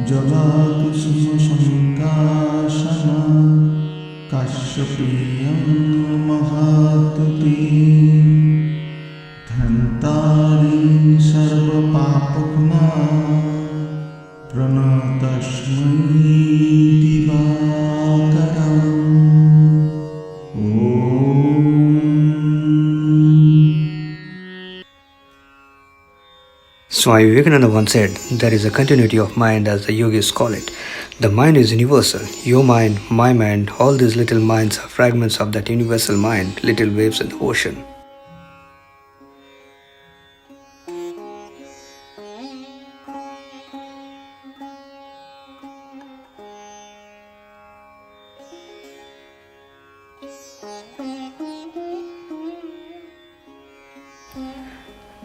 जलाकुसुमसङ्काशना काश्यपेयं महातुते धन्तारिं सर्वपापघ्ना प्रणतस्मै दिवाकरम् Swami Vivekananda once said, there is a continuity of mind as the yogis call it. The mind is universal. Your mind, my mind, all these little minds are fragments of that universal mind, little waves in the ocean.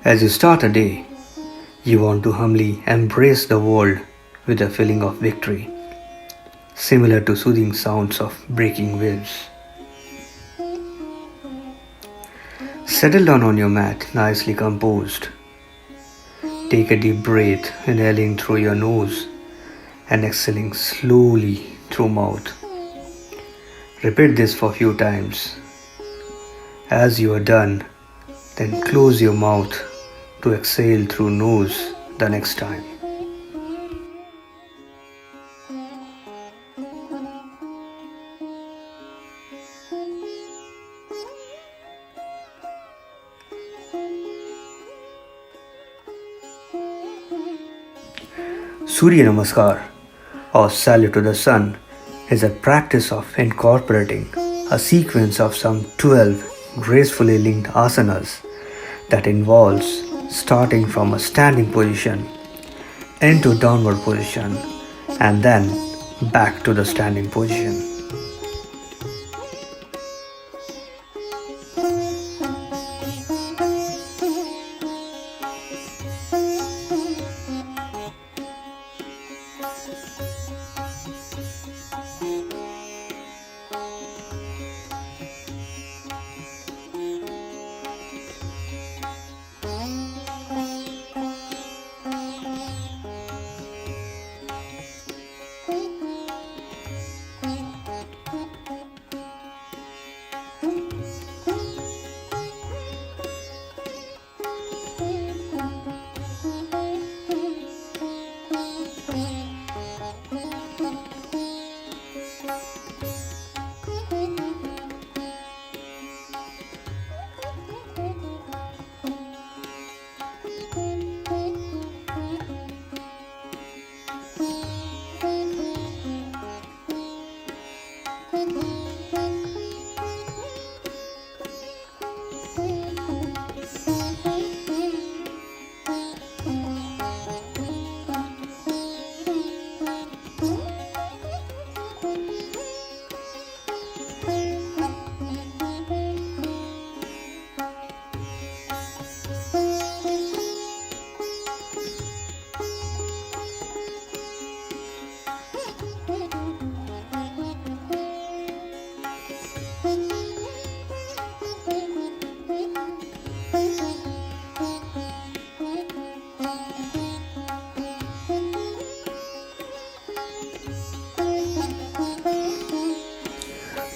As you start a day, you want to humbly embrace the world with a feeling of victory, similar to soothing sounds of breaking waves. Settle down on your mat, nicely composed. Take a deep breath, inhaling through your nose and exhaling slowly through mouth. Repeat this for a few times. As you are done, then close your mouth to exhale through nose the next time. Surya Namaskar or salute to the sun is a practice of incorporating a sequence of some 12 gracefully linked asanas that involves starting from a standing position into downward position and then back to the standing position.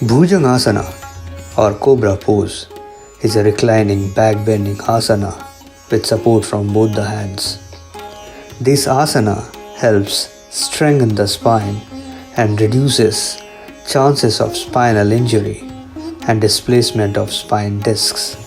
Bhujangasana or cobra pose is a reclining back bending asana with support from both the hands. This asana helps strengthen the spine and reduces chances of spinal injury and displacement of spine discs.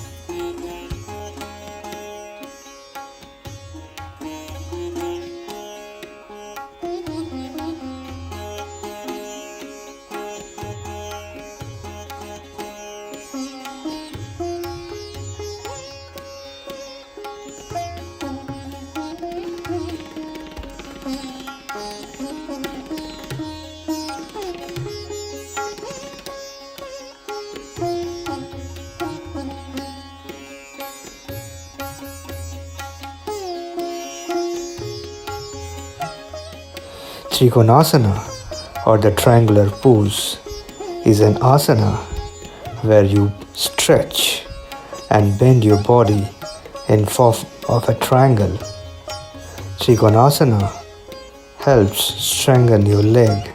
Trikonasana or the triangular pose is an asana where you stretch and bend your body in form of a triangle. Trikonasana helps strengthen your leg,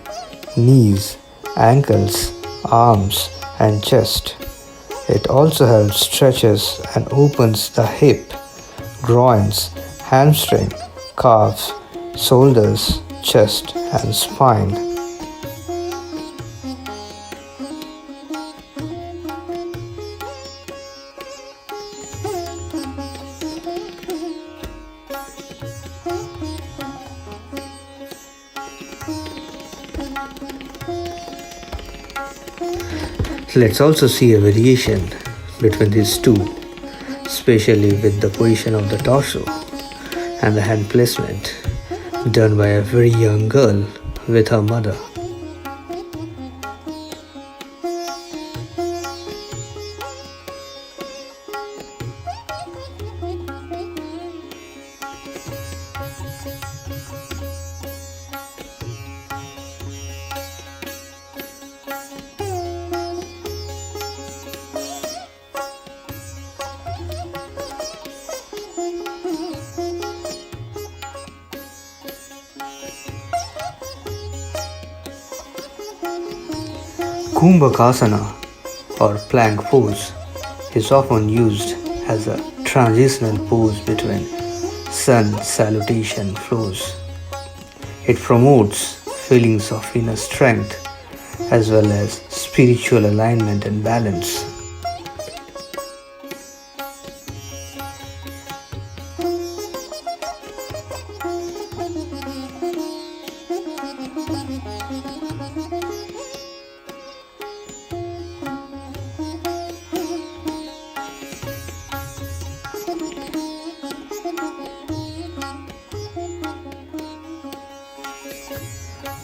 knees, ankles, arms and chest. It also helps stretches and opens the hip, groins, hamstring, calves, shoulders, chest and spine. Let's also see a variation between these two, especially with the position of the torso and the hand placement done by a very young girl with her mother. Kumbhakasana or plank pose is often used as a transitional pose between sun salutation flows. It promotes feelings of inner strength as well as spiritual alignment and balance.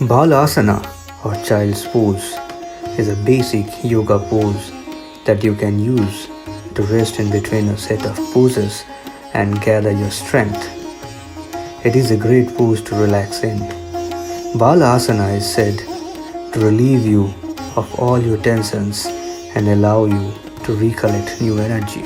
Balasana or child's pose is a basic yoga pose that you can use to rest in between a set of poses and gather your strength. It is a great pose to relax in. Balasana is said to relieve you of all your tensions and allow you to recollect new energy.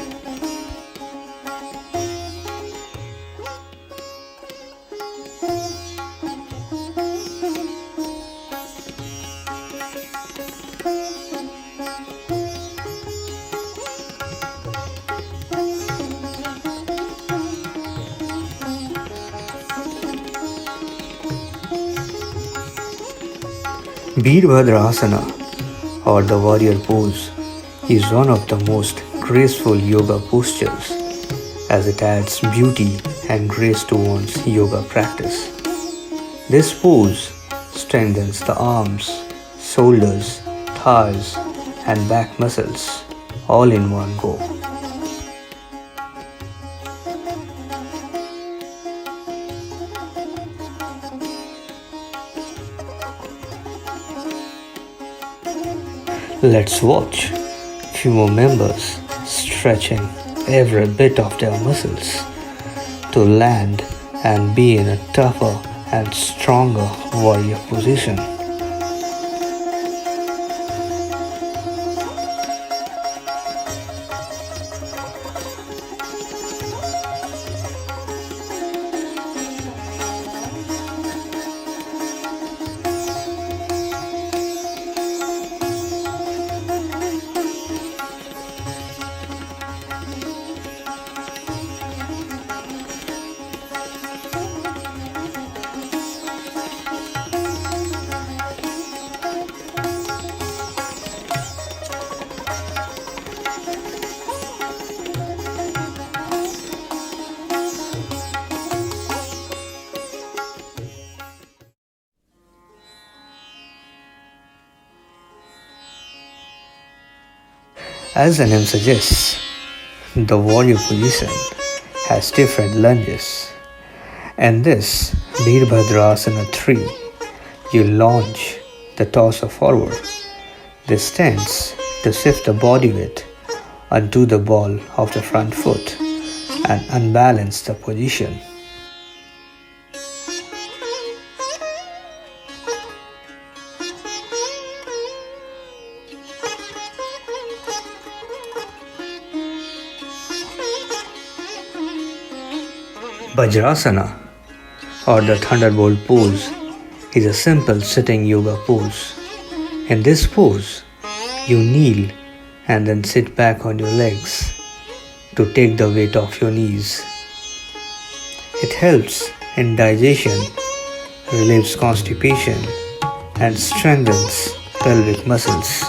Veerbhadrasana or the warrior pose is one of the most graceful yoga postures as it adds beauty and grace to one's yoga practice. This pose strengthens the arms, shoulders, thighs and back muscles all in one go. Let's watch few more members stretching every bit of their muscles to land and be in a tougher and stronger warrior position. As the name suggests, the warrior position has different lunges. In this Veerbhadrasana 3, you launch the torso forward. This tends to shift the body weight onto the ball of the front foot and unbalance the position. Vajrasana or the thunderbolt pose is a simple sitting yoga pose. In this pose, you kneel and then sit back on your legs to take the weight off your knees. It helps in digestion, relieves constipation, and strengthens pelvic muscles.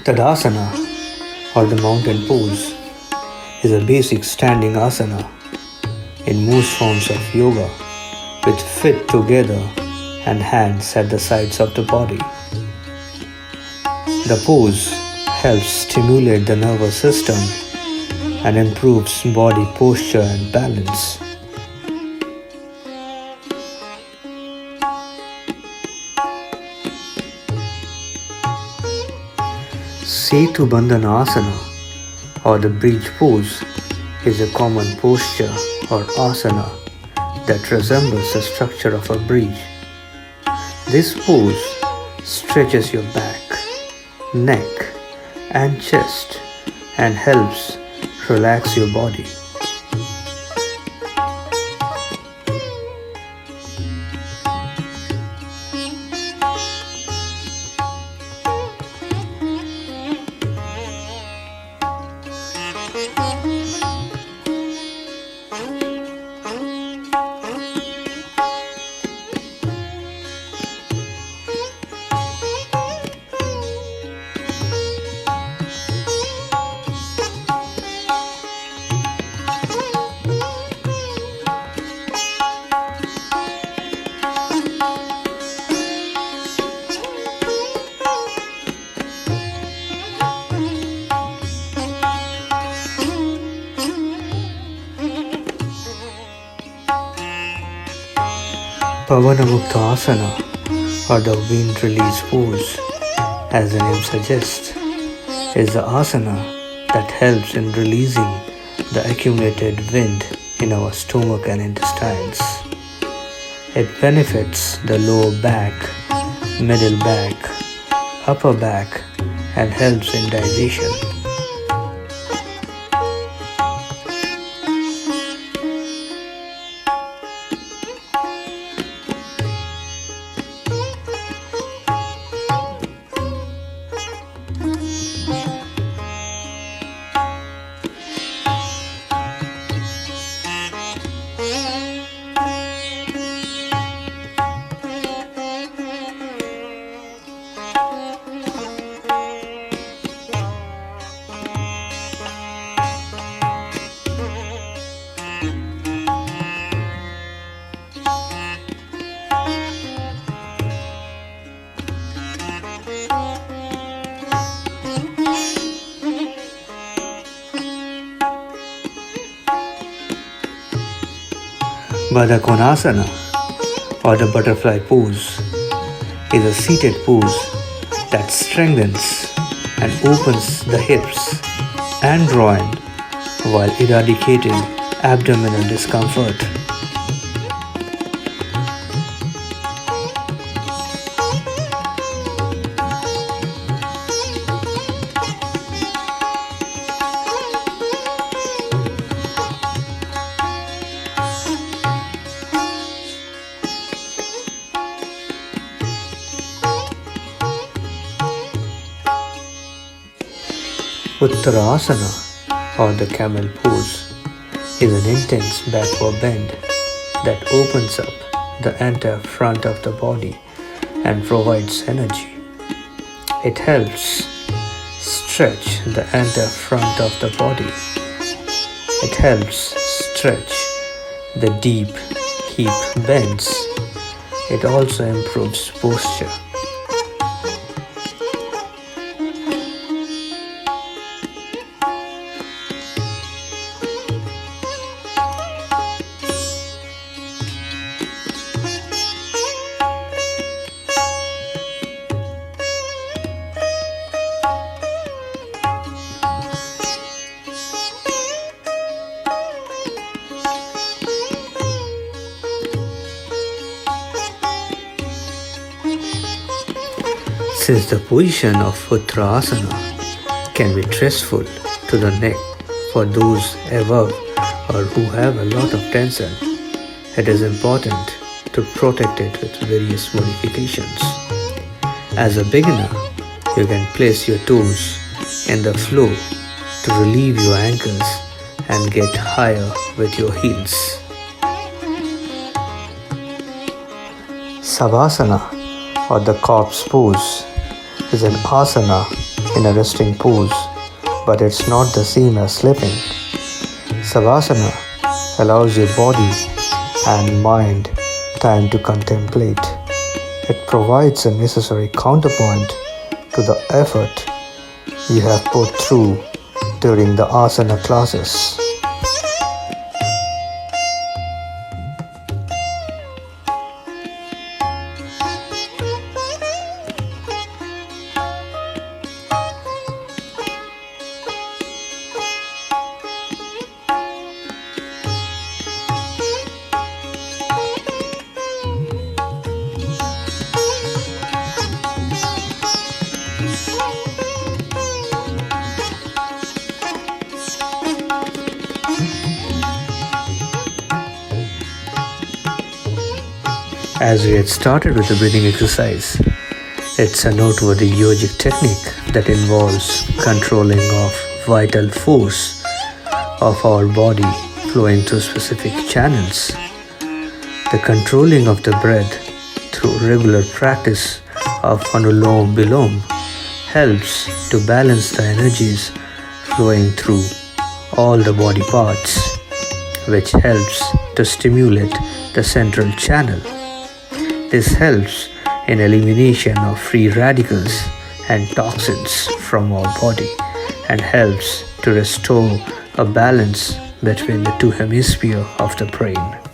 Tadasana or the mountain pose is a basic standing asana in most forms of yoga with feet together and hands at the sides of the body. The pose helps stimulate the nervous system and improves body posture and balance. Setu Bandhana Asana or the bridge pose is a common posture or asana that resembles the structure of a bridge. This pose stretches your back, neck and chest and helps relax your body. Pavanamukta Asana or the wind release pose, as the name suggests, is the asana that helps in releasing the accumulated wind in our stomach and intestines. It benefits the lower back, middle back, upper back and helps in digestion. Baddha Konasana or the butterfly pose is a seated pose that strengthens and opens the hips and groin while eradicating abdominal discomfort. Uttarasana, or the camel pose, is an intense backward bend that opens up the entire front of the body and provides energy. It helps stretch the entire front of the body. It helps stretch the deep hip bends. It also improves posture. Since the position of Uttarasana can be stressful to the neck for those above or who have a lot of tension, it is important to protect it with various modifications. As a beginner, you can place your toes in the floor to relieve your ankles and get higher with your heels. Savasana, or the corpse pose, is an asana in a resting pose, but it's not the same as sleeping. Savasana allows your body and mind time to contemplate. It provides a necessary counterpoint to the effort you have put through during the asana classes. As we get started with the breathing exercise, it's a noteworthy yogic technique that involves controlling of vital force of our body flowing through specific channels. The controlling of the breath through regular practice of Anulom Vilom helps to balance the energies flowing through all the body parts, which helps to stimulate the central channel. This helps in elimination of free radicals and toxins from our body and helps to restore a balance between the two hemispheres of the brain.